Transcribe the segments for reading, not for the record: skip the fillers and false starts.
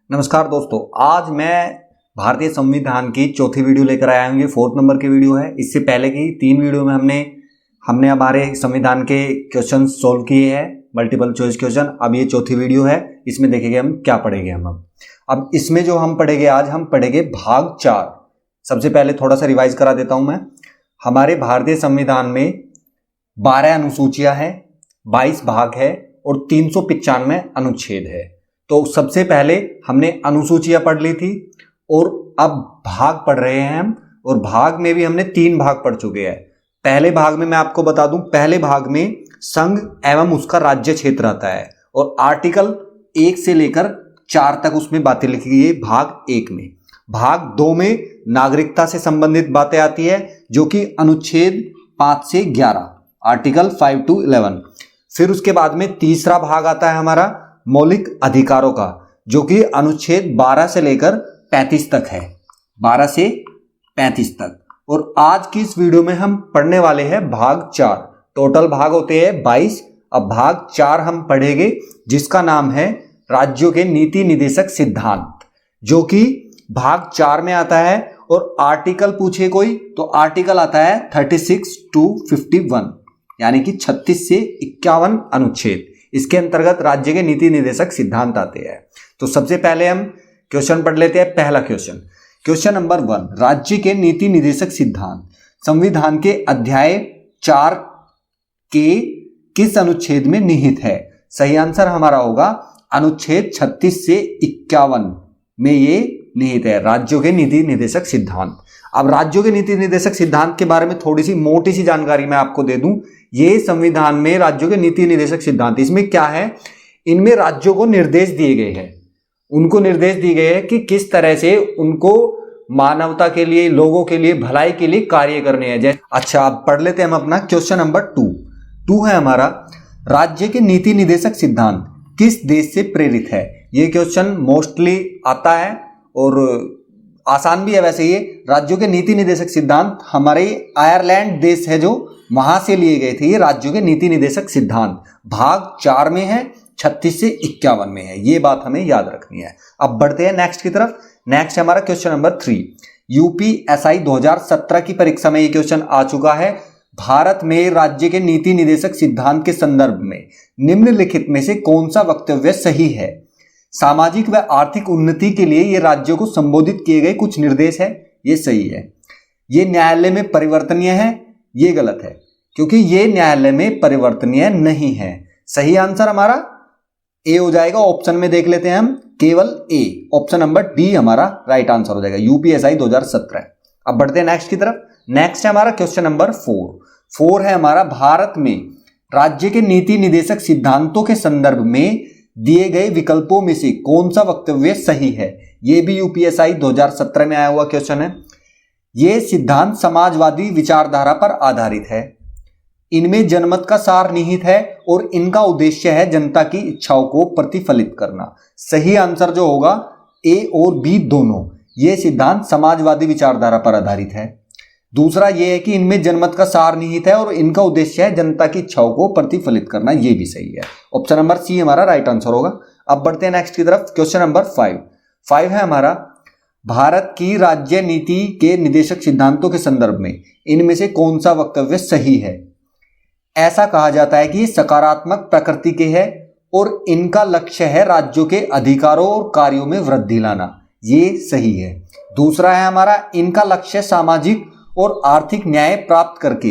नमस्कार दोस्तों, आज मैं भारतीय संविधान की चौथी वीडियो लेकर आया हूँ। ये 4th नंबर की वीडियो है। इससे पहले की 3 वीडियो में हमने हमारे संविधान के क्वेश्चन सोल्व किए हैं, मल्टीपल चॉइस क्वेश्चन। अब ये चौथी वीडियो है, इसमें देखेंगे हम क्या पढ़ेंगे। अब इसमें जो हम पढ़ेंगे, आज हम पढ़ेंगे भाग 4। सबसे पहले थोड़ा सा रिवाइज करा देता हूँ मैं। हमारे भारतीय संविधान में 12 अनुसूचियां हैं, 22 भाग है और 395 अनुच्छेद है। तो सबसे पहले हमने अनुसूचियां पढ़ ली थी और अब भाग पढ़ रहे हैं हम। और भाग में भी हमने 3 भाग पढ़ चुके हैं। पहले भाग में मैं आपको बता दूं, पहले भाग में संघ एवं उसका राज्य क्षेत्र आता है और आर्टिकल 1 से लेकर 4 तक उसमें बातें लिखी गई है भाग 1 में। भाग 2 में नागरिकता से संबंधित बातें आती है, जो कि अनुच्छेद 5 से 11, आर्टिकल 5 to 11। फिर उसके बाद में तीसरा भाग आता है हमारा मौलिक अधिकारों का, जो कि अनुच्छेद 12 से लेकर 35 तक है, 12 से 35 तक। और आज की इस वीडियो में हम पढ़ने वाले हैं भाग 4। टोटल भाग होते हैं 22। अब भाग 4 हम पढ़ेंगे, जिसका नाम है राज्यों के नीति निदेशक सिद्धांत, जो कि भाग 4 में आता है। और आर्टिकल पूछे कोई तो आर्टिकल आता है 36 to 51, यानी कि 36 से 51 अनुच्छेद। इसके अंतर्गत राज्य के नीति निदेशक सिद्धांत आते हैं। तो सबसे पहले हम क्वेश्चन पढ़ लेते हैं। पहला क्वेश्चन नंबर 1, राज्य के नीति निदेशक सिद्धांत संविधान के अध्याय 4 के किस अनुच्छेद में निहित है? सही आंसर हमारा होगा अनुच्छेद 36 से 51 में ये निहित है, राज्यों के नीति निदेशक सिद्धांत। अब राज्यों के नीति निदेशक सिद्धांत के बारे में थोड़ी सी मोटी सी जानकारी मैं आपको दे दूं। ये संविधान में राज्यों के नीति निदेशक सिद्धांत, इसमें क्या है, इनमें राज्यों को निर्देश दिए गए हैं। उनको निर्देश दिए गए हैं कि किस तरह से उनको मानवता के लिए, लोगों के लिए, भलाई के लिए कार्य करने हैं। जैसे अच्छा, अब पढ़ लेते हैं हम अपना क्वेश्चन नंबर 2 है हमारा, राज्य के नीति निदेशक सिद्धांत किस देश से प्रेरित है? ये क्वेश्चन मोस्टली आता है और आसान भी है। वैसे ये राज्यों के नीति निदेशक सिद्धांत हमारे आयरलैंड देश है, जो वहां से लिए गए थे। ये राज्यों के नीति निदेशक सिद्धांत भाग 4 में है, 36 से 51 में है। ये बात हमें याद रखनी है। अब बढ़ते हैं नेक्स्ट की तरफ। नेक्स्ट है हमारा क्वेश्चन नंबर 3। यूपीएसआई 2017 की परीक्षा में ये क्वेश्चन आ चुका है। भारत में राज्य के नीति निदेशक सिद्धांत के संदर्भ में निम्नलिखित में से कौन सा वक्तव्य सही है? सामाजिक व आर्थिक उन्नति के लिए ये राज्यों को संबोधित किए गए कुछ निर्देश है, ये सही है। ये न्यायालय में परिवर्तनीय है, ये गलत है, क्योंकि ये न्यायालय में परिवर्तनीय नहीं है। सही आंसर हमारा ए हो जाएगा। ऑप्शन में देख लेते हैं हम, केवल ए, ऑप्शन नंबर डी हमारा राइट आंसर हो जाएगा, यूपीएसआई 2017। अब बढ़ते हैं नेक्स्ट की तरफ। नेक्स्ट है हमारा क्वेश्चन नंबर 4 है हमारा, भारत में राज्य के नीति निदेशक सिद्धांतों के संदर्भ में दिए गए विकल्पों में से कौन सा वक्तव्य सही है? यह भी यूपीएसआई 2017 में आया हुआ क्वेश्चन है। यह सिद्धांत समाजवादी विचारधारा पर आधारित है। इनमें जनमत का सार निहित है और इनका उद्देश्य है जनता की इच्छाओं को प्रतिफलित करना। सही आंसर जो होगा ए और बी दोनों। यह सिद्धांत समाजवादी विचारधारा पर आधारित है। दूसरा यह है कि इनमें जनमत का सार निहित है और इनका उद्देश्य है जनता की इच्छाओं को प्रतिफलित करना। यह भी सही है। ऑप्शन नंबर सी हमारा राइट आंसर होगा। अब बढ़ते हैं नेक्स्ट की तरफ। क्वेश्चन नंबर 5 है हमारा, भारत की राज्य नीति के निदेशक सिद्धांतों के संदर्भ में इनमें से कौन सा वक्तव्य सही है? ऐसा कहा जाता है कि ये सकारात्मक प्रकृति के हैं और इनका लक्ष्य है राज्यों के अधिकारों और कार्यों में वृद्धि लाना। ये सही है। दूसरा है हमारा, इनका लक्ष्य सामाजिक और आर्थिक न्याय प्राप्त करके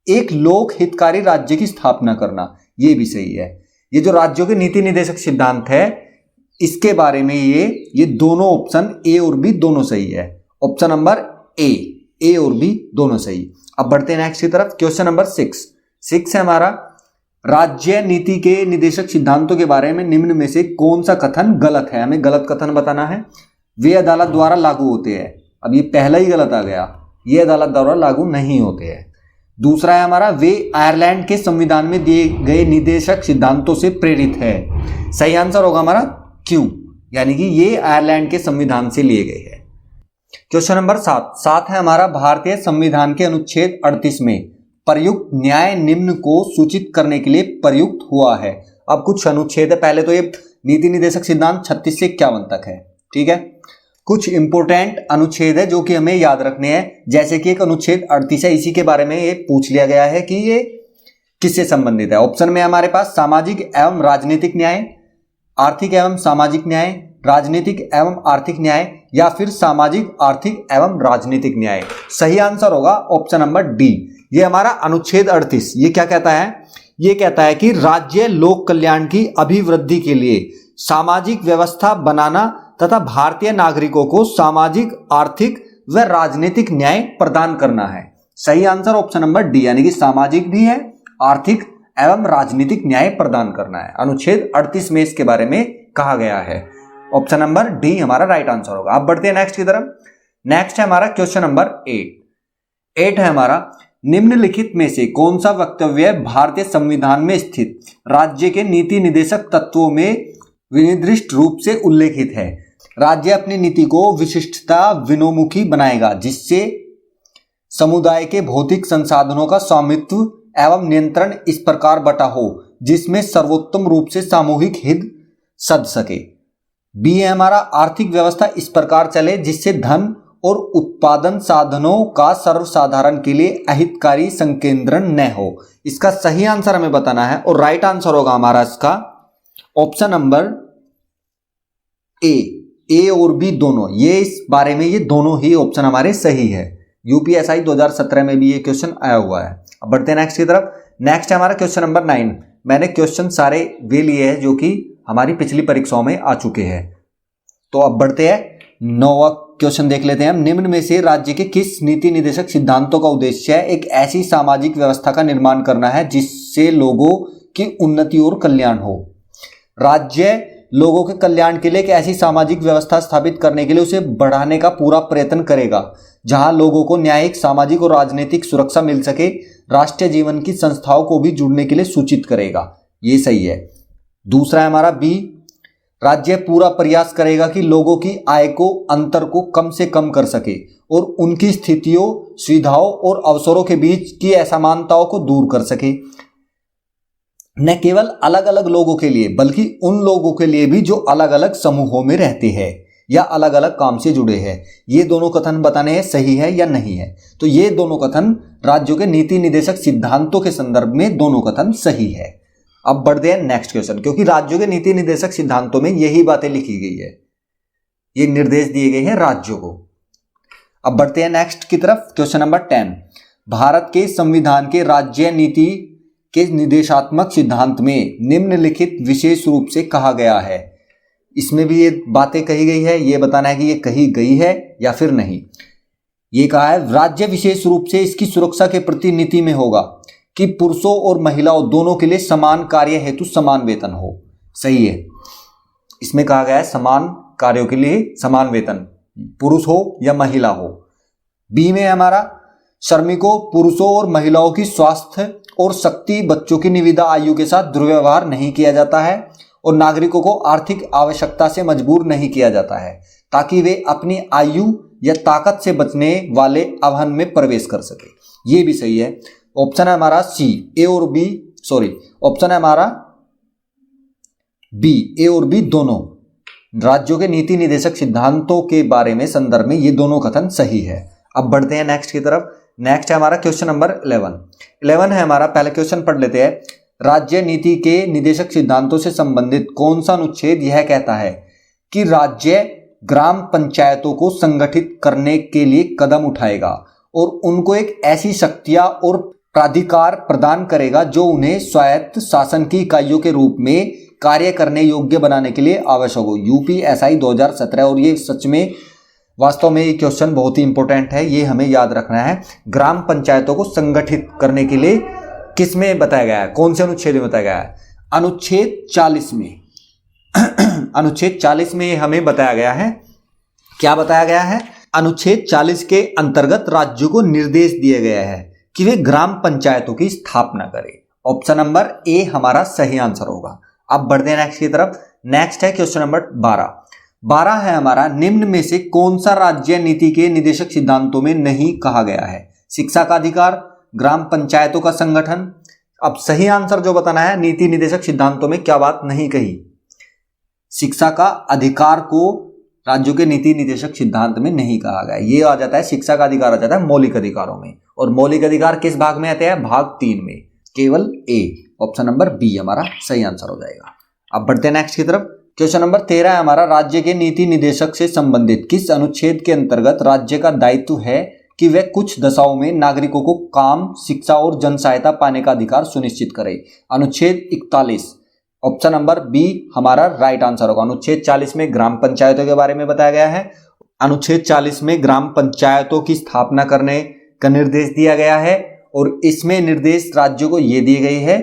एक लोक हितकारी राज्य की स्थापना करना। यह भी सही है। ये जो राज्यों के नीति निदेशक सिद्धांत है, इसके बारे में ये दोनों ऑप्शन ए और बी दोनों सही है। ऑप्शन नंबर ए और बी दोनों सही। अब बढ़ते हैं नेक्स्ट की तरफ। क्वेश्चन नंबर 6 है हमारा, राज्य नीति के निदेशक सिद्धांतों के बारे में निम्न में से कौन सा कथन गलत है? हमें गलत कथन बताना है। वे अदालत द्वारा लागू होते हैं। अब ये पहला ही गलत आ गया, ये अदालत द्वारा लागू नहीं होते हैं। दूसरा है हमारा, वे आयरलैंड के संविधान में दिए गए निदेशक सिद्धांतों से प्रेरित है। सही आंसर होगा हमारा क्यों, यानी कि ये आयरलैंड के संविधान से लिए गए हैं। क्वेश्चन नंबर 7 है हमारा, भारतीय संविधान के अनुच्छेद 38 में प्रयुक्त न्याय निम्न को सूचित करने के लिए प्रयुक्त हुआ है। अब कुछ अनुच्छेद है, पहले तो ये नीति निदेशक सिद्धांत 36 से 51 तक है। ठीक है, कुछ इंपोर्टेंट अनुच्छेद है जो कि हमें याद रखने हैं, जैसे कि एक अनुच्छेद 38 है, इसी के बारे में ये पूछ लिया गया है कि ये किससे संबंधित है। ऑप्शन में हमारे पास सामाजिक एवं राजनीतिक न्याय, आर्थिक एवं सामाजिक न्याय, राजनीतिक एवं आर्थिक न्याय, या फिर सामाजिक आर्थिक एवं राजनीतिक न्याय। सही आंसर होगा ऑप्शन नंबर डी। ये हमारा अनुच्छेद 38 ये क्या कहता है? ये कहता है कि राज्य लोक कल्याण की अभिवृद्धि के लिए सामाजिक व्यवस्था बनाना तथा भारतीय नागरिकों को सामाजिक, आर्थिक व राजनीतिक न्याय प्रदान करना है। सही आंसर ऑप्शन नंबर डी, यानी कि सामाजिक भी है, आर्थिक एवं राजनीतिक न्याय प्रदान करना है। अनुच्छेद 38 में इसके बारे में कहा गया है। ऑप्शन नंबर डी हमारा राइट आंसर होगा। अब बढ़ते हैं नेक्स्ट की तरफ। नेक्स्ट है हमारा क्वेश्चन नंबर 8 है हमारा, निम्नलिखित में से कौन सा वक्तव्य भारतीय संविधान में स्थित राज्य के नीति निदेशक तत्वों में विनिर्दिष्ट रूप से उल्लेखित है? राज्य अपनी नीति को विशिष्टता विनोमुखी बनाएगा जिससे समुदाय के भौतिक संसाधनों का स्वामित्व एवं नियंत्रण इस प्रकार बटा हो जिसमें सर्वोत्तम रूप से सामूहिक हित सध सके। बी है हमारा, आर्थिक व्यवस्था इस प्रकार चले जिससे धन और उत्पादन साधनों का सर्वसाधारण के लिए अहितकारी संकेंद्रण न हो। इसका सही आंसर हमें बताना है और राइट आंसर होगा हमारा इसका ऑप्शन नंबर ए और बी दोनों। ये इस बारे में ये दोनों ही ऑप्शन हमारे सही है। यूपीएसआई 2017 में भी ये क्वेश्चन आया हुआ है। अब बढ़ते हैं नेक्स्ट की तरफ। नेक्स्ट है हमारा क्वेश्चन नंबर 9। मैंने क्वेश्चन सारे वे लिए हैं जो कि हमारी पिछली परीक्षाओं में आ चुके हैं। तो अब बढ़ते हैं 9वां क्वेश्चन देख लेते हैं हम। निम्न में से राज्य के किस नीति निदेशक सिद्धांतों का उद्देश्य है? एक ऐसी सामाजिक व्यवस्था का निर्माण करना है जिससे लोगों की उन्नति और कल्याण हो। राज्य लोगों के कल्याण के लिए एक ऐसी सामाजिक व्यवस्था स्थापित करने के लिए उसे बढ़ाने का पूरा प्रयत्न करेगा जहां लोगों को न्यायिक, सामाजिक और राजनीतिक सुरक्षा मिल सके। राष्ट्रीय जीवन की संस्थाओं को भी जुड़ने के लिए सूचित करेगा। ये सही है। दूसरा है हमारा बी, राज्य पूरा प्रयास करेगा कि लोगों की आय को अंतर को कम से कम कर सके और उनकी स्थितियों, सुविधाओं और अवसरों के बीच की असमानताओं को दूर कर सके। न केवल अलग अलग लोगों के लिए बल्कि उन लोगों के लिए भी जो अलग अलग समूहों में रहते हैं या अलग अलग काम से जुड़े हैं। ये दोनों कथन बताने हैं सही है या नहीं है। तो ये दोनों कथन राज्यों के नीति निदेशक सिद्धांतों के संदर्भ में दोनों कथन सही है। अब बढ़ते हैं नेक्स्ट क्वेश्चन, क्योंकि राज्यों के नीति निदेशक सिद्धांतों में यही बातें लिखी गई है, ये निर्देश दिए गए हैं राज्यों को। अब बढ़ते हैं नेक्स्ट की तरफ। क्वेश्चन नंबर 10, भारत के संविधान के राज्य नीति के निदेशात्मक सिद्धांत में निम्नलिखित विशेष रूप से कहा गया है। इसमें भी ये बातें कही गई है, ये बताना है कि ये कही गई है या फिर नहीं। ये कहा है राज्य विशेष रूप से इसकी सुरक्षा के प्रति नीति में होगा कि पुरुषों और महिलाओं दोनों के लिए समान कार्य हेतु समान वेतन हो। सही है, इसमें कहा गया है समान कार्यों के लिए समान वेतन, पुरुष हो या महिला हो। बी में हमारा श्रमिकों, पुरुषों और महिलाओं की स्वास्थ्य और शक्ति, बच्चों की निविदा आयु के साथ दुर्व्यवहार नहीं किया जाता है और नागरिकों को आर्थिक आवश्यकता से मजबूर नहीं किया जाता है ताकि वे अपनी आयु या ताकत से बचने वाले आह्वान में प्रवेश कर सके। ये भी सही है। ऑप्शन है हमारा सी, ए और बी, सॉरी ऑप्शन है हमारा बी, ए और बी दोनों राज्यों के नीति निदेशक सिद्धांतों के बारे में संदर्भ में ये दोनों कथन सही है। अब बढ़ते हैं नेक्स्ट की तरफ। नेक्स्ट है हमारा क्वेश्चन नंबर 11 है हमारा। पहले क्वेश्चन पढ़ लेते हैं। राज्य नीति के निदेशक सिद्धांतों से संबंधित कौन सा अनुच्छेद यह कहता है कि राज्य ग्राम पंचायतों को संगठित करने के लिए कदम उठाएगा और उनको एक ऐसी शक्तियां और प्राधिकार प्रदान करेगा जो उन्हें स्वायत्त शासन की इकाइयों के रूप में कार्य करने योग्य बनाने के लिए आवश्यक हो। यूपीएसआई 2017। और ये सच में वास्तव में ये क्वेश्चन बहुत ही इंपॉर्टेंट है, ये हमें याद रखना है। ग्राम पंचायतों को संगठित करने के लिए किस में बताया गया है, कौन से अनुच्छेद में बताया गया है? अनुच्छेद 40 में। अनुच्छेद 40 में हमें बताया गया है। क्या बताया गया है? अनुच्छेद 40 के अंतर्गत राज्यों को निर्देश दिया गया है कि वे ग्राम पंचायतों की स्थापना करें। ऑप्शन नंबर ए हमारा सही आंसर होगा। अब बढ़ते हैं नेक्स्ट की तरफ। नेक्स्ट है क्वेश्चन नंबर 12 है हमारा। निम्न में से कौन सा राज्य नीति के निदेशक सिद्धांतों में नहीं कहा गया है? शिक्षा का अधिकार, ग्राम पंचायतों का संगठन। अब सही आंसर जो बताना है, नीति निदेशक सिद्धांतों में क्या बात नहीं कही, शिक्षा का अधिकार को राज्यों के नीति निर्देशक सिद्धांत में नहीं कहा गया। ये आ जाता है, शिक्षा का अधिकार आ जाता है मौलिक अधिकारों में। और मौलिक अधिकार किस भाग में आते हैं? भाग 3 में, केवल ए, ऑप्शन नंबर बी हमारा सही आंसर हो जाएगा। अब बढ़ते हैं नेक्स्ट की तरफ। क्वेश्चन नंबर 13 है हमारा, राज्य के नीति निर्देशक से संबंधित किस अनुच्छेद के अंतर्गत राज्य का दायित्व है कि वह कुछ दशाओं में नागरिकों को काम, शिक्षा और जन सहायता पाने का अधिकार सुनिश्चित करे? अनुच्छेद 41, ऑप्शन नंबर बी हमारा राइट आंसर होगा। अनुच्छेद 40 में ग्राम पंचायतों के बारे में बताया गया है। अनुच्छेद 40 में ग्राम पंचायतों की स्थापना करने का निर्देश दिया गया है और इसमें निर्देश राज्यों को यह दी गई है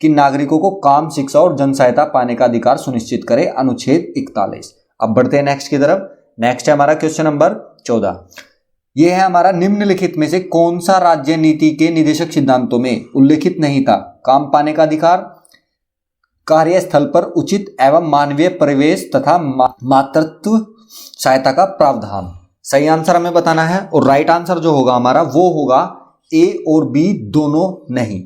कि नागरिकों को काम, शिक्षा और जन सहायता पाने का अधिकार सुनिश्चित करे, अनुच्छेद 41। अब बढ़ते हैं नेक्स्ट की तरफ। नेक्स्ट है हमारा क्वेश्चन नंबर 14। यह है हमारा, निम्नलिखित में से कौन सा राज्य नीति के निदेशक सिद्धांतों में उल्लेखित नहीं था? काम पाने का अधिकार, कार्यस्थल पर उचित एवं मानवीय परिवेश तथा मातृत्व सहायता का प्रावधान। सही आंसर हमें बताना है और राइट आंसर जो होगा हमारा वो होगा ए और बी दोनों नहीं।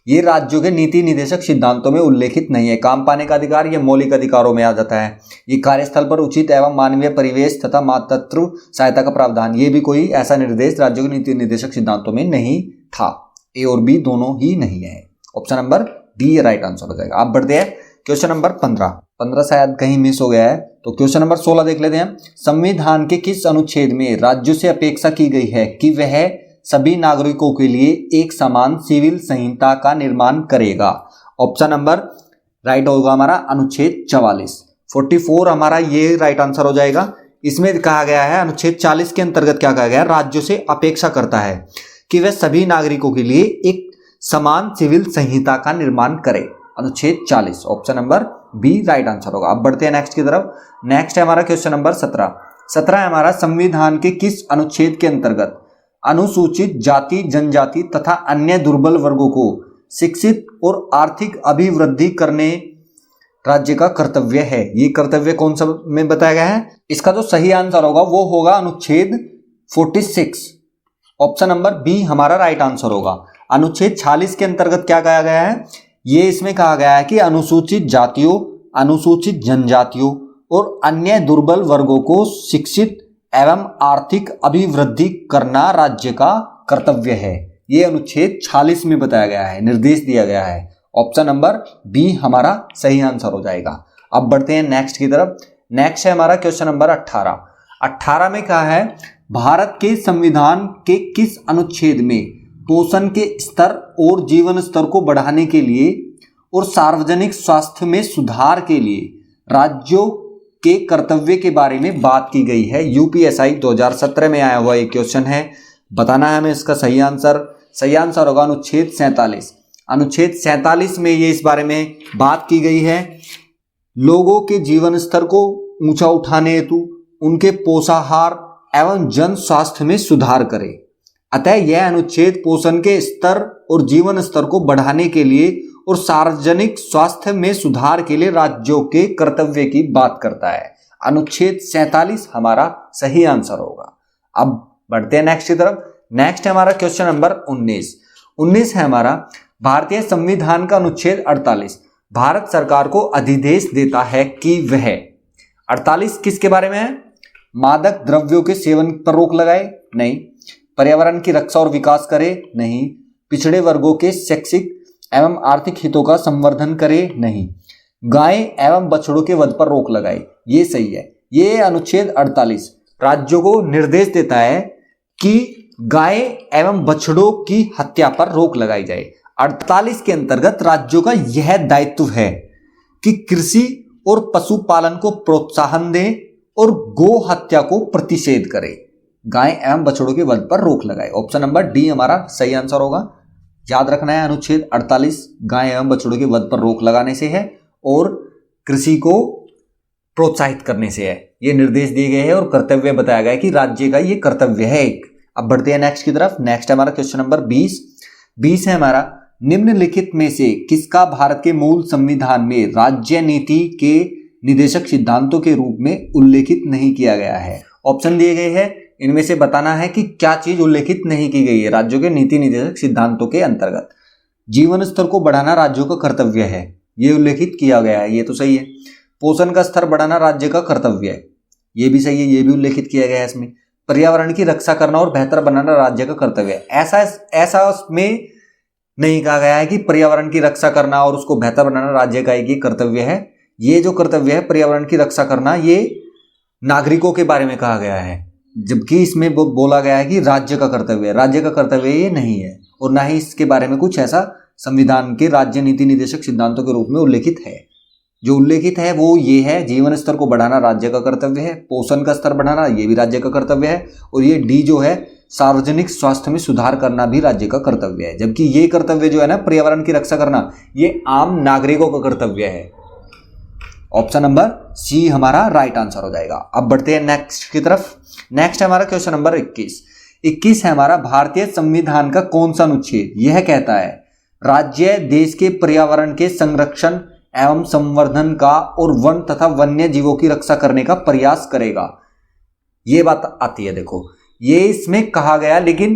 ये राज्यों के नीति निर्देशक सिद्धांतों में उल्लेखित नहीं है। काम पाने का अधिकार ये मौलिक अधिकारों में आ जाता है। ये कार्यस्थल पर उचित एवं मानवीय परिवेश तथा मातृत्व सहायता का प्रावधान, ये भी कोई ऐसा निर्देश राज्यों के नीति निर्देशक सिद्धांतों में नहीं था। ए और बी दोनों ही नहीं है, option number D right answer हो जाएगा। आप बढ़ते हैं क्वेश्चन नंबर 15 शायद कहीं मिस हो गया है, तो क्वेश्चन नंबर 16 देख लेते हैं। संविधान के किस अनुच्छेद में राज्यों से अपेक्षा की गई है कि वह सभी नागरिकों के लिए एक समान सिविल संहिता का निर्माण करेगा? ऑप्शन नंबर राइट होगा हमारा अनुच्छेद 44 हमारा ये राइट आंसर हो जाएगा। इसमें कहा गया है अनुच्छेद 40 के अंतर्गत क्या कहा गया है? राज्यों से अपेक्षा करता है कि वह सभी नागरिकों के लिए एक समान सिविल संहिता का निर्माण करे, अनुच्छेद 40, option number B right answer होगा। अब बढ़ते हैं नेक्स्ट की तरफ। नेक्स्ट है हमारा क्वेश्चन नंबर 17 है हमारा, संविधान के किस अनुच्छेद के अंतर्गत अनुसूचित जाति, जनजाति तथा अन्य दुर्बल वर्गों को शिक्षित और आर्थिक अभिवृद्धि करने राज्य का कर्तव्य है? ये कर्तव्य कौन सा में बताया गया है? इसका जो सही आंसर होगा वो होगा अनुच्छेद 46, ऑप्शन नंबर बी हमारा राइट आंसर होगा। अनुच्छेद 46 के अंतर्गत क्या कहा गया है? ये इसमें कहा गया है कि अनुसूचित जातियों, अनुसूचित जनजातियों और अन्य दुर्बल वर्गों को शिक्षित एवं आर्थिक अभिवृद्धि करना राज्य का कर्तव्य है। ये अनुच्छेद 46 में बताया गया है, निर्देश दिया गया है, ऑप्शन नंबर बी हमारा सही आंसर हो जाएगा। अब बढ़ते हैं नेक्स्ट की तरफ। नेक्स्ट है हमारा क्वेश्चन नंबर 18 में कहा है, भारत के संविधान के किस अनुच्छेद में पोषण के स्तर और जीवन स्तर को बढ़ाने के लिए और सार्वजनिक स्वास्थ्य में सुधार के लिए राज्यों के कर्तव्य के बारे में बात की गई है? यूपीएसआई 2017 में आया हुआ एक क्वेश्चन है, बताना है हमें इसका सही आंसर। सही आंसर होगा अनुच्छेद 47। अनुच्छेद 47 में ये इस बारे में बात की गई है, लोगों के जीवन स्तर को ऊंचा उठाने हेतु उनके पोषाहार एवं जन स्वास्थ्य में सुधार करे। अतः यह अनुच्छेद पोषण के स्तर और जीवन स्तर को बढ़ाने के लिए और सार्वजनिक स्वास्थ्य में सुधार के लिए राज्यों के कर्तव्य की बात करता है। अनुच्छेद 47 हमारा सही आंसर होगा। अब बढ़ते हैं नेक्स्ट की तरफ। नेक्स्ट है हमारा क्वेश्चन नंबर 19 है हमारा, भारतीय संविधान का अनुच्छेद 48 भारत सरकार को अधिदेश देता है कि वह 48 किसके बारे में है? मादक द्रव्यों के सेवन पर रोक लगाए? नहीं। पर्यावरण की रक्षा और विकास करे? नहीं। पिछड़े वर्गों के शैक्षिक एवं आर्थिक हितों का संवर्धन करे? नहीं। गाय एवं बछड़ों के वध पर रोक लगाए? ये सही है। ये अनुच्छेद 48 राज्यों को निर्देश देता है कि गाय एवं बछड़ों की हत्या पर रोक लगाई जाए। 48 के अंतर्गत राज्यों का यह दायित्व है कि कृषि और पशुपालन को प्रोत्साहन दें और गो हत्या को प्रतिषेध करे, गाय एवं बछड़ों के वध पर रोक लगाए। ऑप्शन नंबर डी हमारा सही आंसर होगा। याद रखना है अनुच्छेद 48 गाय एवं बछड़ों के वध पर रोक लगाने से है और कृषि को प्रोत्साहित करने से है। ये निर्देश दिए गए हैं और कर्तव्य बताया गया है कि राज्य का ये कर्तव्य है एक। अब बढ़ते हैं नेक्स्ट की तरफ। नेक्स्ट हमारा क्वेश्चन नंबर 20 है हमारा, निम्नलिखित में से किसका भारत के मूल संविधान में राज्य नीति के निदेशक सिद्धांतों के रूप में उल्लेखित नहीं किया गया है? ऑप्शन दिए गए हैं, इनमें से बताना है कि क्या चीज उल्लेखित नहीं की गई है राज्यों के नीति निर्देशक सिद्धांतों के अंतर्गत। जीवन स्तर को बढ़ाना राज्यों का कर्तव्य है, ये उल्लेखित किया गया है, ये तो सही है। पोषण का स्तर बढ़ाना राज्य का कर्तव्य है, ये भी सही है, ये भी उल्लेखित किया गया है इसमें। पर्यावरण की रक्षा करना और बेहतर बनाना राज्य का कर्तव्य है, ऐसा उसमें नहीं कहा गया है कि पर्यावरण की रक्षा करना और उसको बेहतर बनाना राज्य का एक ही कर्तव्य है। ये जो कर्तव्य है पर्यावरण की रक्षा करना, ये नागरिकों के बारे में कहा गया है, जबकि इसमें बोला गया है कि राज्य का कर्तव्य है। राज्य का कर्तव्य ये नहीं है और ना ही इसके बारे में कुछ ऐसा संविधान के राज्य नीति निर्देशक सिद्धांतों के रूप में उल्लेखित है। जो उल्लेखित है वो ये है, जीवन स्तर को बढ़ाना राज्य का कर्तव्य है, पोषण का स्तर बढ़ाना ये भी राज्य का कर्तव्य है, और ये डी जो है सार्वजनिक स्वास्थ्य में सुधार करना भी राज्य का कर्तव्य है। जबकि ये कर्तव्य जो है ना, पर्यावरण की रक्षा करना, ये आम नागरिकों का कर्तव्य है। ऑप्शन नंबर सी हमारा राइट आंसर हो जाएगा। अब बढ़ते हैं नेक्स्ट की तरफ। नेक्स्ट है हमारा क्वेश्चन नंबर 21 है हमारा, भारतीय संविधान का कौन सा अनुच्छेद यह कहता है राज्य देश के पर्यावरण के संरक्षण एवं संवर्धन का और वन तथा वन्य जीवों की रक्षा करने का प्रयास करेगा। ये बात आती है, देखो ये इसमें कहा गया, लेकिन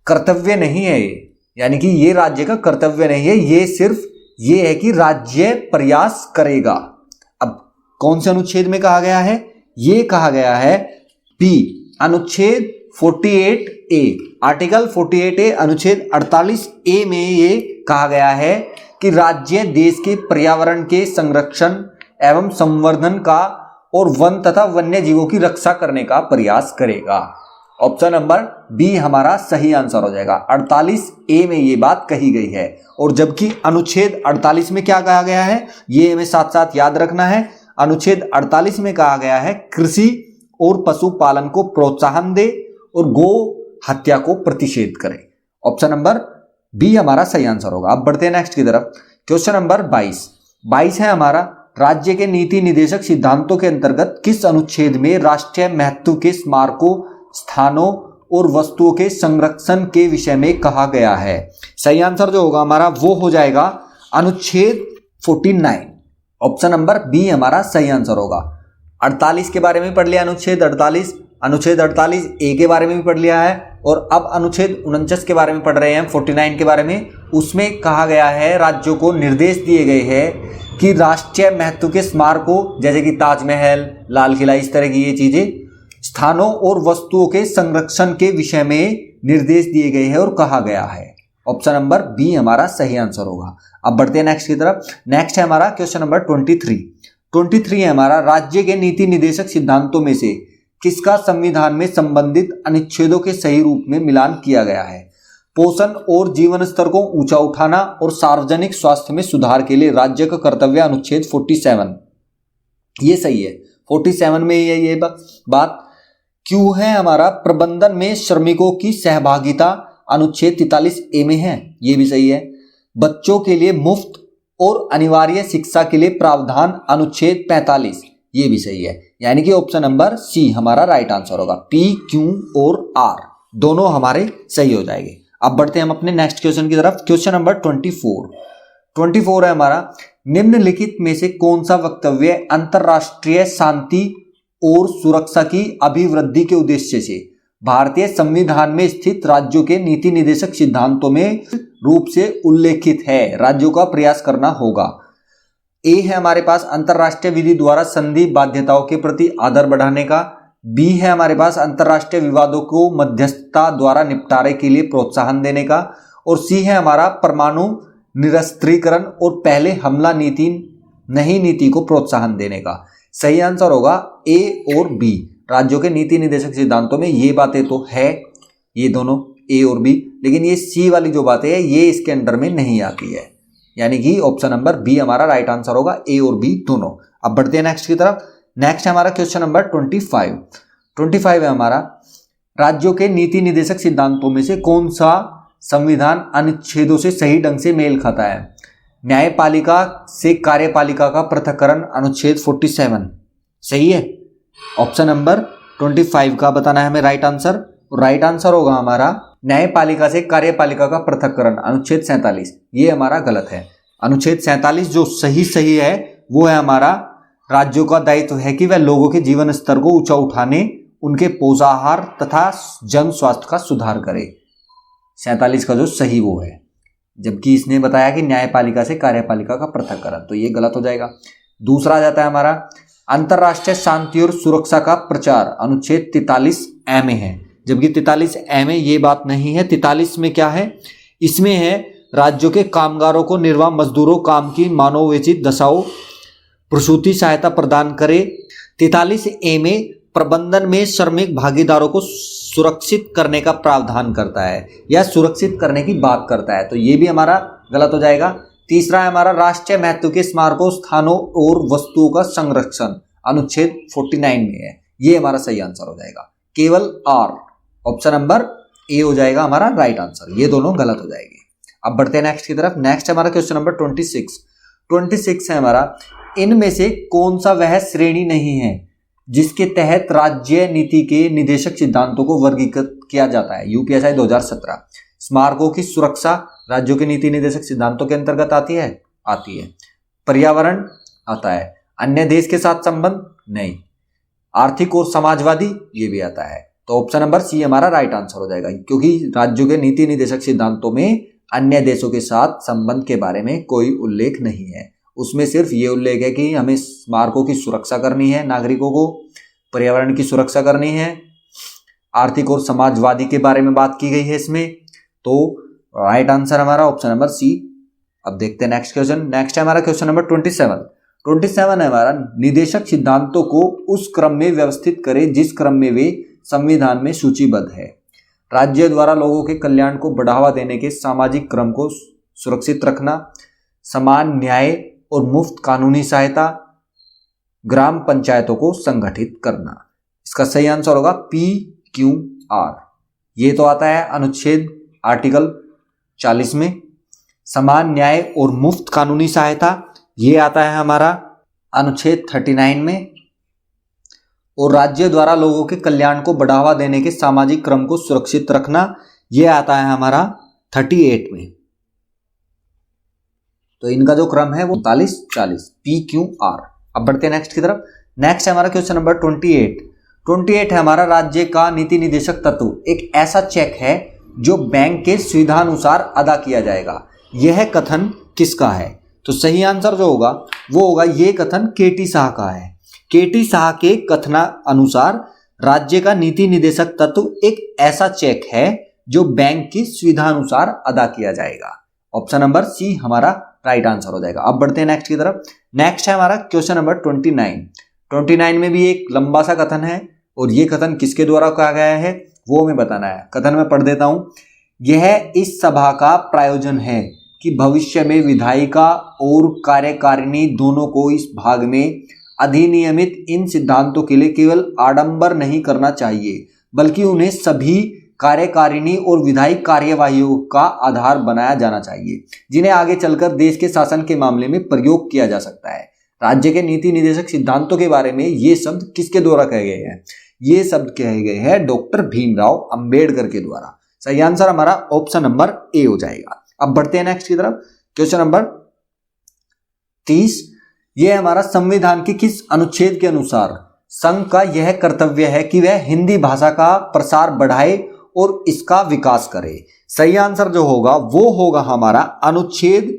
कर्तव्य नहीं है ये, यानी कि ये राज्य का कर्तव्य नहीं है, ये सिर्फ ये है कि राज्य प्रयास करेगा। अब कौन से अनुच्छेद में कहा गया है? ये कहा गया है बी अनुच्छेद 48A, आर्टिकल 48A अनुच्छेद 48A में ये कहा गया है कि राज्य देश के पर्यावरण के संरक्षण एवं संवर्धन का और वन तथा वन्य जीवों की रक्षा करने का प्रयास करेगा। ऑप्शन नंबर बी हमारा सही आंसर हो जाएगा। 48A में ये बात कही गई है, और जबकि अनुच्छेद 48 में क्या कहा गया है ये हमें साथ साथ याद रखना है। अनुच्छेद 48 में कहा गया है कृषि और पशुपालन को प्रोत्साहन दे और गो हत्या को प्रतिषेध करे। ऑप्शन नंबर बी हमारा सही आंसर होगा। अब बढ़ते हैं नेक्स्ट की तरफ। क्वेश्चन नंबर 22 है हमारा, राज्य के नीति निदेशक सिद्धांतों के अंतर्गत किस अनुच्छेद में राष्ट्रीय महत्व के स्मारकों, स्थानों और वस्तुओं के संरक्षण के विषय में कहा गया है? सही आंसर जो होगा हमारा वो हो जाएगा अनुच्छेद 49। ऑप्शन नंबर बी हमारा सही आंसर होगा। 48 के बारे में पढ़ लिया, अनुच्छेद 48 ए के बारे में भी पढ़ लिया है, और अब अनुच्छेद 49 के बारे में पढ़ रहे हैं, 49 के बारे में। उसमें कहा गया है, राज्यों को निर्देश दिए गए हैं कि राष्ट्रीय महत्व के स्मारकों जैसे कि ताजमहल, लाल किला, इस तरह की ये चीजें, स्थानों और वस्तुओं के संरक्षण के विषय में निर्देश दिए गए हैं और कहा गया है। ऑप्शन नंबर बी हमारा सही आंसर होगा। अब बढ़ते हैं नेक्स्ट की तरफ। नेक्स्ट है हमारा क्वेश्चन नंबर 23 है हमारा, राज्य के नीति निदेशक सिद्धांतों में से किसका संविधान में संबंधित अनुच्छेदों के सही रूप में मिलान किया गया है? पोषण और जीवन स्तर को ऊंचा उठाना और सार्वजनिक स्वास्थ्य में सुधार के लिए राज्य का कर्तव्य, अनुच्छेद 47। ये सही है, 47 में ये बात। क्यों है हमारा, प्रबंधन में श्रमिकों की सहभागिता, अनुच्छेद 43A में है, ये भी सही है। बच्चों के लिए मुफ्त और अनिवार्य शिक्षा के लिए प्रावधान, अनुच्छेद 45, ये भी सही है। यानी कि ऑप्शन नंबर सी हमारा राइट आंसर होगा। पी, क्यू और आर दोनों हमारे सही हो जाएंगे। अब बढ़ते हैं हम अपने नेक्स्ट क्वेश्चन की तरफ। क्वेश्चन नंबर 24 है हमारा, निम्नलिखित में से कौन सा वक्तव्य अंतरराष्ट्रीय शांति और सुरक्षा की अभिवृद्धि के उद्देश्य से भारतीय संविधान में स्थित राज्यों के नीति निदेशक सिद्धांतों में रूप से उल्लेखित है? राज्यों का प्रयास करना होगा। ए है हमारे पास अंतरराष्ट्रीय विधि द्वारा संधि बाध्यताओं के प्रति आदर बढ़ाने का। बी है हमारे पास अंतरराष्ट्रीय विवादों को मध्यस्थता द्वारा निपटारे के लिए प्रोत्साहन देने का। और सी है हमारा परमाणु निरस्त्रीकरण और पहले हमला नीति नई नीति को प्रोत्साहन देने का। सही आंसर होगा ए और बी। राज्यों के नीति निदेशक सिद्धांतों में ये बातें तो है, ये दोनों ए और बी, लेकिन ये सी वाली जो बातें है ये इसके अंडर में नहीं आती है, यानी कि ऑप्शन नंबर बी हमारा राइट आंसर होगा, ए और बी दोनों। अब बढ़ते हैं नेक्स्ट की तरफ। नेक्स्ट है हमारा क्वेश्चन नंबर 25 है हमारा, राज्यों के नीति निदेशक सिद्धांतों में से कौन सा संविधान अनुच्छेदों से सही ढंग से मेल खाता है? न्यायपालिका से कार्यपालिका का पृथक्करण, अनुच्छेद 47 सही है। ऑप्शन नंबर 25 का बताना है हमें राइट आंसर। राइट आंसर होगा हमारा न्यायपालिका से कार्यपालिका का पृथक्करण, अनुच्छेद 47। ये हमारा गलत है। अनुच्छेद 47 जो सही है वो है हमारा, राज्यों का दायित्व है कि वह लोगों के जीवन स्तर को ऊंचा उठाने, उनके पोषाहार तथा जन स्वास्थ्य का सुधार करे। 47 का जो सही वो है, जबकि इसने बताया कि न्यायपालिका से कार्यपालिका का पृथक्करण, तो ये गलत हो जाएगा। दूसरा आ जाता है हमारा अंतरराष्ट्रीय शांति और सुरक्षा का प्रचार, अनुच्छेद 43A में है, जबकि 43A में ये बात नहीं है। 43 में क्या है, इसमें है राज्यों के कामगारों को निर्वाह मजदूरों काम की मानवोचित दशाओं प्रसूति सहायता प्रदान करे। 43A में प्रबंधन में श्रमिक भागीदारों को सुरक्षित करने का प्रावधान करता है या सुरक्षित करने की बात करता है, तो ये भी हमारा गलत हो जाएगा। तीसरा है हमारा राष्ट्रीय महत्व के स्मारकों स्थानों और वस्तुओं का संरक्षण, अनुच्छेद 49 में है, ये हमारा सही आंसर हो जाएगा। केवल आर, ऑप्शन नंबर ए हो जाएगा हमारा राइट आंसर, ये दोनों गलत हो जाएंगे। अब बढ़ते हैं नेक्स्ट की तरफ। नेक्स्ट हमारा क्वेश्चन नंबर 26 है हमारा, इनमें से कौन सा वह श्रेणी नहीं है जिसके तहत राज्य नीति के निदेशक सिद्धांतों को वर्गीकृत किया जाता है। यूपीएसआई 2017 स्मारकों की सुरक्षा राज्यों के नीति निदेशक सिद्धांतों के अंतर्गत आती है। पर्यावरण आता है। अन्य देश के साथ संबंध नहीं। आर्थिक और समाजवादी ये भी आता है। तो ऑप्शन नंबर सी हमारा राइट आंसर हो जाएगा, क्योंकि राज्यों के नीति निदेशक सिद्धांतों में अन्य देशों के साथ संबंध के बारे में कोई उल्लेख नहीं है। उसमें सिर्फ ये उल्लेख है कि हमें स्मारकों की सुरक्षा करनी है, नागरिकों को पर्यावरण की सुरक्षा करनी है, आर्थिक और समाजवादी के बारे में बात की गई है इसमें। तो राइट आंसर हमारा ऑप्शन नंबर सी। अब देखते हैं नेक्स्ट क्वेश्चन। नेक्स्ट है हमारा क्वेश्चन नंबर 27 है हमारा, निदेशक सिद्धांतों को उस क्रम में व्यवस्थित करें जिस क्रम में वे संविधान में सूचीबद्ध है। राज्य द्वारा लोगों के कल्याण को बढ़ावा देने के सामाजिक क्रम को सुरक्षित रखना, समान न्याय और मुफ्त कानूनी सहायता, ग्राम पंचायतों को संगठित करना। इसका सही आंसर होगा PQR। ये तो आता है अनुच्छेद आर्टिकल 40 में। समान न्याय और मुफ्त कानूनी सहायता ये आता है हमारा अनुच्छेद 39 में। और राज्य द्वारा लोगों के कल्याण को बढ़ावा देने के सामाजिक क्रम को सुरक्षित रखना ये आता है हमारा 38 में। तो इनका जो क्रम है वो 39-40 PQR। अब बढ़ते हैं नेक्स्ट की तरफ। नेक्स्ट है हमारा क्वेश्चन नंबर 28 है हमारा, राज्य का नीति निदेशक तत्व एक ऐसा चेक है जो बैंक के सुविधानुसार अदा किया जाएगा। यह कथन किसका है? तो सही आंसर जो होगा वो होगा, ये कथन KT शाह का है। KT शाह के कथना अनुसार राज्य का नीति निदेशक तत्व एक ऐसा चेक है जो बैंक की सुविधानुसार अदा किया जाएगा। ऑप्शन नंबर सी हमारा राइट आंसर हो जाएगा। अब बढ़ते हैं नेक्स्ट की तरफ। नेक्स्ट है हमारा क्वेश्चन नंबर 29 में भी एक लंबा सा कथन है, और ये कथन किसके द्वारा कहा गया है वो हमें बताना है। कथन में पढ़ देता हूं। यह इस सभा का प्रायोजन है कि भविष्य में विधायिका और कार्यकारिणी दोनों को इस भाग में अधिनियमित इन सिद्धांतों के लिए केवल आडंबर नहीं करना चाहिए, बल्कि उन्हें सभी कार्यकारिणी और विधायिक कार्यवाहियों का आधार बनाया जाना चाहिए, जिन्हें आगे चलकर देश के शासन के मामले में प्रयोग किया जा सकता है। राज्य के नीति निदेशक सिद्धांतों के बारे में ये शब्द किसके द्वारा कहे गए हैं? ये शब्द कहे गए हैं डॉक्टर भीमराव अंबेडकर के द्वारा। सही आंसर हमारा ऑप्शन नंबर ए हो जाएगा। अब बढ़ते हैं नेक्स्ट की तरफ। क्वेश्चन नंबर 30, यह हमारा संविधान के किस अनुच्छेद के अनुसार संघ का यह कर्तव्य है कि वह हिंदी भाषा का प्रसार बढ़ाए और इसका विकास करे? सही आंसर जो होगा वो होगा हमारा अनुच्छेद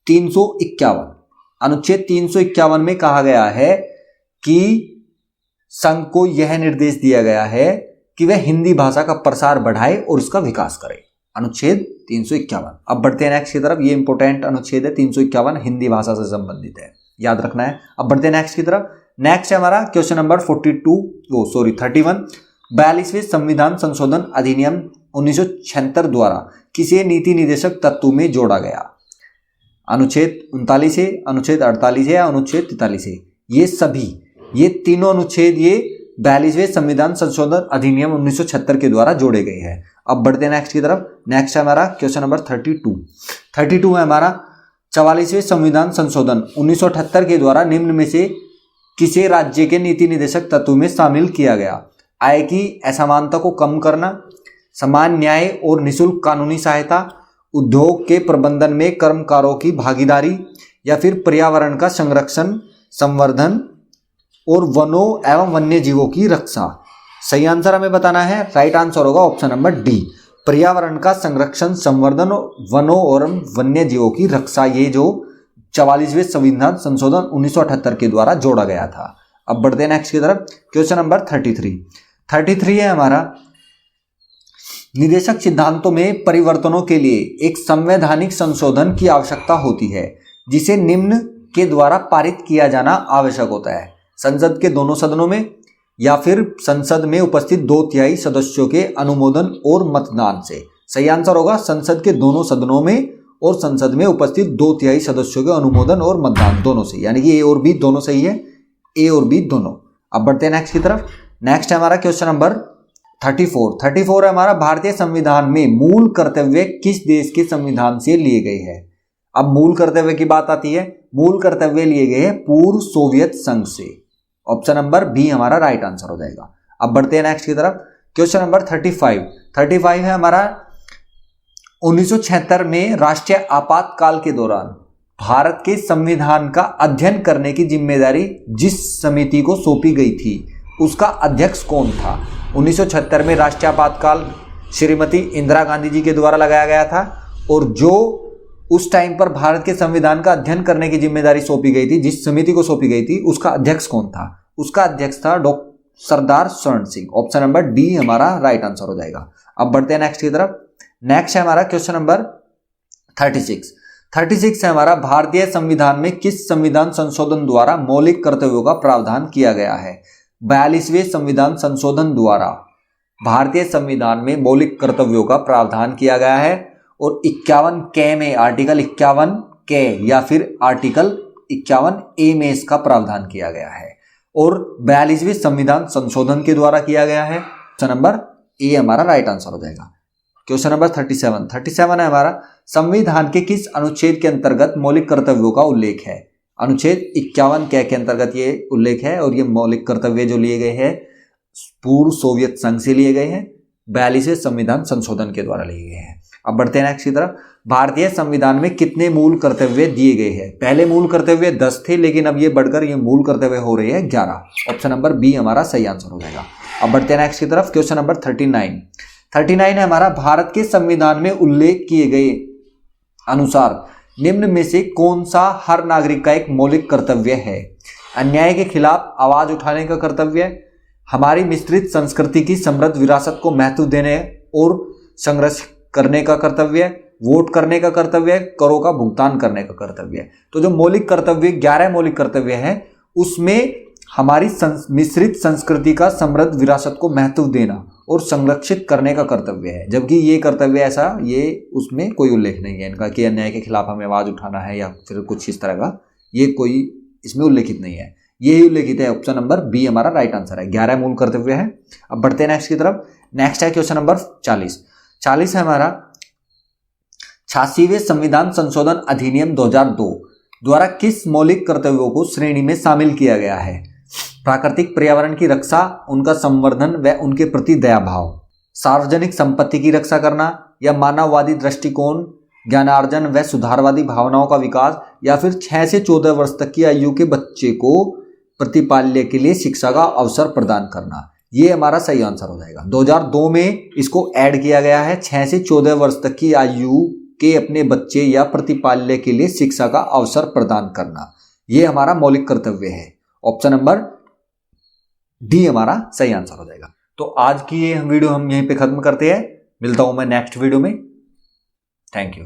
351। अनुच्छेद 351 में कहा गया है कि संघ को यह निर्देश दिया गया है कि वह हिंदी भाषा का प्रसार बढ़ाए और इसका विकास करे। अनुच्छेद 351। अब बढ़ते हैं नेक्स्ट की तरफ। ये इंपोर्टेंट अनुच्छेद है 351, हिंदी भाषा से संबंधित है, याद रखना है। अब बढ़ते हैं नेक्स्ट की तरफ। नेक्स्ट है हमारा क्वेश्चन नंबर 31, 42वें संविधान संशोधन अधिनियम 1976 द्वारा किसे नीति निदेशक तत्व में जोड़ा गया? अनुच्छेद 39 है, अनुच्छेद 48 है या अनुच्छेद 43 है? ये तीनों अनुच्छेद ये 42वें संविधान संशोधन अधिनियम 1976 के द्वारा जोड़े गए हैं। अब बढ़ते हैं नेक्स्ट की तरफ। नेक्स्ट है हमारा क्वेश्चन नंबर 32 है हमारा, 44वें संविधान संशोधन 1978 के द्वारा निम्न में से किसे राज्य के नीति निदेशक तत्व में शामिल किया गया? आय की असमानता को कम करना, समान न्याय और निःशुल्क कानूनी सहायता, उद्योग के प्रबंधन में कर्मकारों की भागीदारी, या फिर पर्यावरण का संरक्षण संवर्धन और वनों एवं वन्य जीवों की रक्षा? सही आंसर हमें बताना है। राइट आंसर होगा ऑप्शन नंबर डी, पर्यावरण का संरक्षण संवर्धन, वनों और वन्य जीवों की रक्षा। ये जो 44वें संविधान संशोधन 1978 के द्वारा जोड़ा गया था। अब बढ़ते हैं नेक्स्ट की तरफ। क्वेश्चन नंबर 33 है हमारा, निदेशक सिद्धांतों में परिवर्तनों के लिए एक संवैधानिक संशोधन की आवश्यकता होती है जिसे निम्न के द्वारा पारित किया जाना आवश्यक होता है। संसद के दोनों सदनों में या फिर संसद में उपस्थित 2/3 सदस्यों के अनुमोदन और मतदान से। सही आंसर होगा संसद के दोनों सदनों में और संसद में उपस्थित 2/3 सदस्यों के अनुमोदन और मतदान दोनों से, यानी कि ए और बी दोनों सही है, ए और बी दोनों। अब बढ़ते हैं नेक्स्ट की तरफ। नेक्स्ट है हमारा क्वेश्चन नंबर 34 है हमारा, भारतीय संविधान में मूल कर्तव्य किस देश के संविधान से लिए गए हैं। अब मूल कर्तव्य की बात आती है, मूल कर्तव्य लिए गए हैं पूर्व सोवियत संघ से। ऑप्शन नंबर बी हमारा राइट आंसर हो जाएगा। अब बढ़ते हैं नेक्स्ट की तरफ। क्वेश्चन नंबर 35 है हमारा, 1976 में राष्ट्रीय आपातकाल के दौरान भारत के संविधान का अध्ययन करने की जिम्मेदारी जिस समिति को सौंपी गई थी उसका अध्यक्ष कौन था। 1976 में राष्ट्रीय आपातकाल श्रीमती इंदिरा गांधी जी के द्वारा लगाया गया था और जो उस टाइम पर भारत के संविधान का अध्ययन करने की जिम्मेदारी सौंपी गई थी, जिस समिति को सौंपी गई थी, उसका अध्यक्ष कौन था। उसका अध्यक्ष था डॉक्टर सरदार स्वर्ण सिंह। ऑप्शन नंबर डी हमारा राइट आंसर हो जाएगा। अब बढ़ते हैं नेक्स्ट की तरफ। नेक्स्ट है हमारा क्वेश्चन नंबर 36 है हमारा, भारतीय संविधान में किस संविधान संशोधन द्वारा मौलिक कर्तव्यों का प्रावधान किया गया है। 42वें संविधान संशोधन द्वारा भारतीय संविधान में मौलिक कर्तव्यों का प्रावधान किया गया है और 51 के में, आर्टिकल 51 के या फिर आर्टिकल 51 ए में इसका प्रावधान किया गया है और 42वें संविधान संशोधन के द्वारा किया गया है। ऑप्शन नंबर ए हमारा राइट आंसर हो जाएगा। क्वेश्चन नंबर 37 है हमारा, संविधान के किस अनुच्छेद के अंतर्गत मौलिक कर्तव्यों का उल्लेख है। अनुच्छेद 51 के अंतर्गत ये उल्लेख है और ये मौलिक कर्तव्य जो लिए गए हैं पूर्व सोवियत संघ से लिए गए हैं, 42वें संविधान संशोधन के द्वारा लिए गए हैं। अब बढ़ते हैं नेक्स्ट की तरफ। भारतीय संविधान में कितने मूल कर्तव्य दिए गए हैं। पहले मूल कर्तव्य 10 थे, लेकिन अब ये बढ़कर ये मूल कर्तव्य हो रहे हैं 11। ऑप्शन नंबर बी हमारा सही आंसर हो जाएगा। अब बढ़ते हैं नेक्स्ट की तरफ। क्वेश्चन नंबर 39 है हमारा, भारत के संविधान में उल्लेख किए गए अनुसार निम्न में से कौन सा हर नागरिक का एक मौलिक कर्तव्य है। अन्याय के खिलाफ आवाज उठाने का कर्तव्य, हमारी मिश्रित संस्कृति की समृद्ध विरासत को महत्व देने और संरक्षित करने का कर्तव्य, वोट करने का कर्तव्य, करों का भुगतान करने का कर्तव्य। तो जो मौलिक कर्तव्य 11 मौलिक कर्तव्य है उसमें हमारी मिश्रित संस्कृति का समृद्ध विरासत को महत्व देना और संरक्षित करने का कर्तव्य है, जबकि ये कर्तव्य ऐसा ये उसमें कोई उल्लेख नहीं है इनका कि अन्याय के खिलाफ हमें आवाज उठाना है या फिर कुछ इस तरह का, ये कोई इसमें उल्लेखित नहीं है, यही उल्लेखित है। ऑप्शन नंबर बी हमारा राइट आंसर है। 11 मूल कर्तव्य है। अब बढ़ते हैं नेक्स्ट की तरफ। नेक्स्ट है क्वेश्चन नंबर 40 है हमारा, 86वें संविधान संशोधन अधिनियम 2002 द्वारा किस मौलिक कर्तव्यों को श्रेणी में शामिल किया गया है। प्राकृतिक पर्यावरण की रक्षा, उनका संवर्धन व उनके प्रति दया भाव, सार्वजनिक संपत्ति की रक्षा करना या मानववादी दृष्टिकोण, ज्ञानार्जन व सुधारवादी भावनाओं का विकास, या फिर 6 से 14 वर्ष तक की आयु के बच्चे को प्रतिपाल्य के लिए शिक्षा का अवसर प्रदान करना। ये हमारा सही आंसर हो जाएगा। 2002 में इसको ऐड किया गया है, 6 से 14 वर्ष तक की आयु के अपने बच्चे या प्रतिपाल्य के लिए शिक्षा का अवसर प्रदान करना, ये हमारा मौलिक कर्तव्य है। ऑप्शन नंबर डी हमारा सही आंसर हो जाएगा। तो आज की ये वीडियो हम यहीं पे खत्म करते हैं। मिलता हूं मैं नेक्स्ट वीडियो में। Thank you.